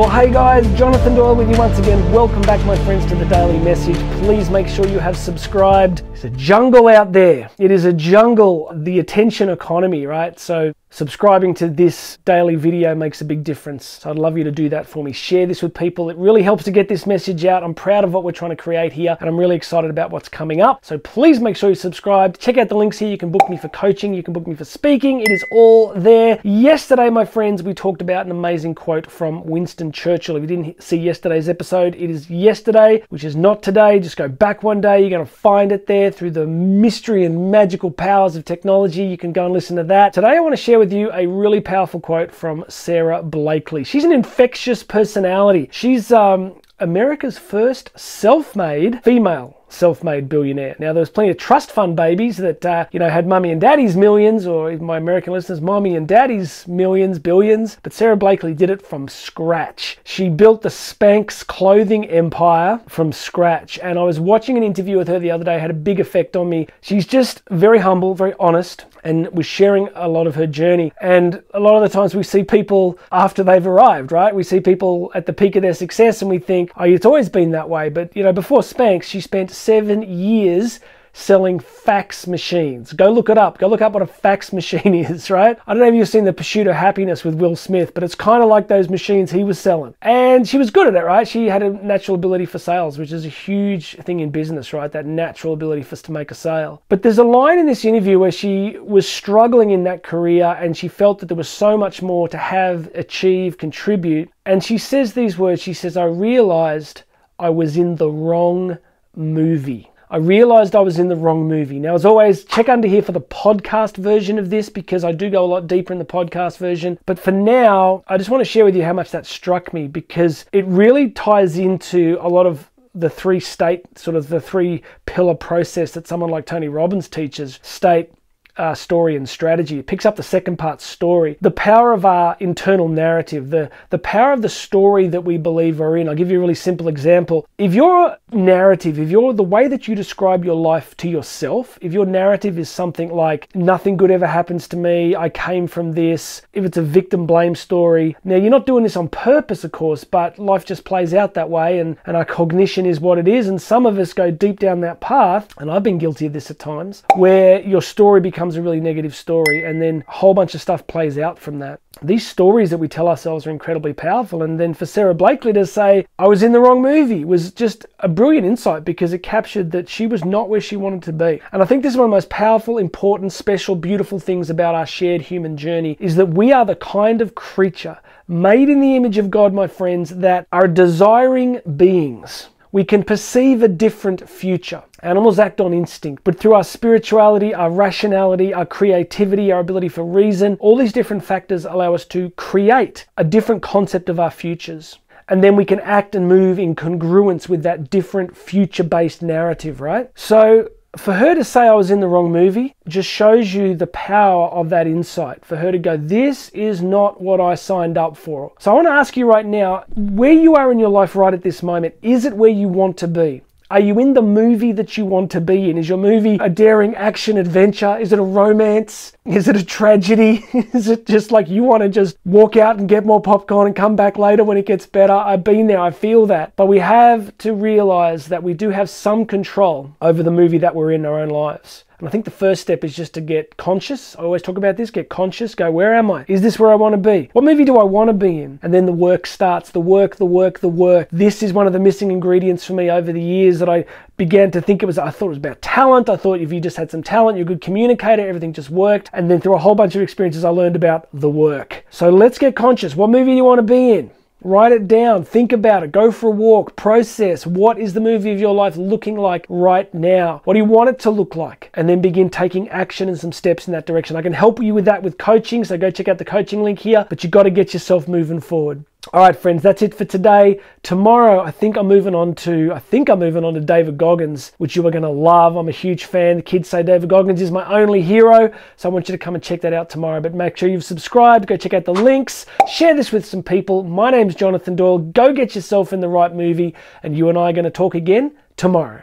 Well, hey guys, Jonathan Doyle with you once again. Welcome back, my friends, to the Daily Message. Please make sure you have subscribed. It's a jungle out there. It is a jungle, the attention economy, right? So subscribing to this daily video makes a big difference. So I'd love you to do that for me. Share this with people. It really helps to get this message out. I'm proud of what we're trying to create here, and I'm really excited about what's coming up. So please make sure you subscribe. Check out the links here. You can book me for coaching. You can book me for speaking. It is all there. Yesterday, my friends, we talked about an amazing quote from Winston Churchill. If you didn't see yesterday's episode, it is yesterday, which is not today. Just go back one day. You're going to find it there through the mystery and magical powers of technology. You can go and listen to that. Today, I want to share with you a really powerful quote from Sara Blakely. She's an infectious personality. She's America's first self-made female self-made billionaire. Now, there was plenty of trust fund babies that, had mummy and daddy's millions, or my American listeners, mommy and daddy's millions, billions. But Sara Blakely did it from scratch. She built the Spanx clothing empire from scratch. And I was watching an interview with her the other day, had a big effect on me. She's just very humble, very honest, and was sharing a lot of her journey. And a lot of the times we see people after they've arrived, right? We see people at the peak of their success and we think, oh, it's always been that way. But, before Spanx, she spent 7 years selling fax machines. Go look it up. Go look up what a fax machine is, right? I don't know if you've seen The Pursuit of Happiness with Will Smith, but it's kind of like those machines he was selling. And she was good at it, right? She had a natural ability for sales, which is a huge thing in business, right? That natural ability for us to make a sale. But there's a line in this interview where she was struggling in that career and she felt that there was so much more to have, achieve, contribute. And she says these words. She says, I realized I was in the wrong movie. I realized I was in the wrong movie. Now, as always, check under here for the podcast version of this because I do go a lot deeper in the podcast version. But for now, I just want to share with you how much that struck me because it really ties into a lot of the the three pillar process that someone like Tony Robbins teaches: state, story, and strategy. It picks up the second part, story. The power of our internal narrative, the power of the story that we believe we're in. I'll give you a really simple example. If your narrative, if the way that you describe your life to yourself, if your narrative is something like, nothing good ever happens to me, I came from this, if it's a victim blame story, now you're not doing this on purpose, of course, but life just plays out that way and our cognition is what it is. And some of us go deep down that path, and I've been guilty of this at times, where your story becomes a really negative story and then a whole bunch of stuff plays out from that. These stories that we tell ourselves are incredibly powerful, and then for Sara Blakely to say I was in the wrong movie was just a brilliant insight because it captured that she was not where she wanted to be. And I think this is one of the most powerful, important, special, beautiful things about our shared human journey is that we are the kind of creature made in the image of God, my friends, that are desiring beings. We can perceive a different future. Animals act on instinct, but through our spirituality, our rationality, our creativity, our ability for reason, all these different factors allow us to create a different concept of our futures. And then we can act and move in congruence with that different future-based narrative, right? So for her to say I was in the wrong movie just shows you the power of that insight. For her to go, this is not what I signed up for. So I want to ask you right now, where you are in your life right at this moment, is it where you want to be? Are you in the movie that you want to be in? Is your movie a daring action adventure? Is it a romance? Is it a tragedy? Is it just like you want to just walk out and get more popcorn and come back later when it gets better? I've been there, I feel that. But we have to realize that we do have some control over the movie that we're in our own lives. And I think the first step is just to get conscious. I always talk about this, get conscious, go, where am I? Is this where I want to be? What movie do I want to be in? And then the work starts, the work. This is one of the missing ingredients for me over the years that I began to think I thought it was about talent. I thought if you just had some talent, you're a good communicator, everything just worked. And then through a whole bunch of experiences, I learned about the work. So let's get conscious. What movie do you want to be in? Write it down, think about it, go for a walk, process. What is the movie of your life looking like right now? What do you want it to look like? And then begin taking action and some steps in that direction. I can help you with that with coaching, so go check out the coaching link here, but you've got to get yourself moving forward. All right, friends, that's it for today. Tomorrow, I think I'm moving on to David Goggins, which you are going to love. I'm a huge fan. The kids say David Goggins is my only hero, so I want you to come and check that out tomorrow. But make sure you've subscribed. Go check out the links. Share this with some people. My name's Jonathan Doyle. Go get yourself in the right movie, and you and I are going to talk again tomorrow.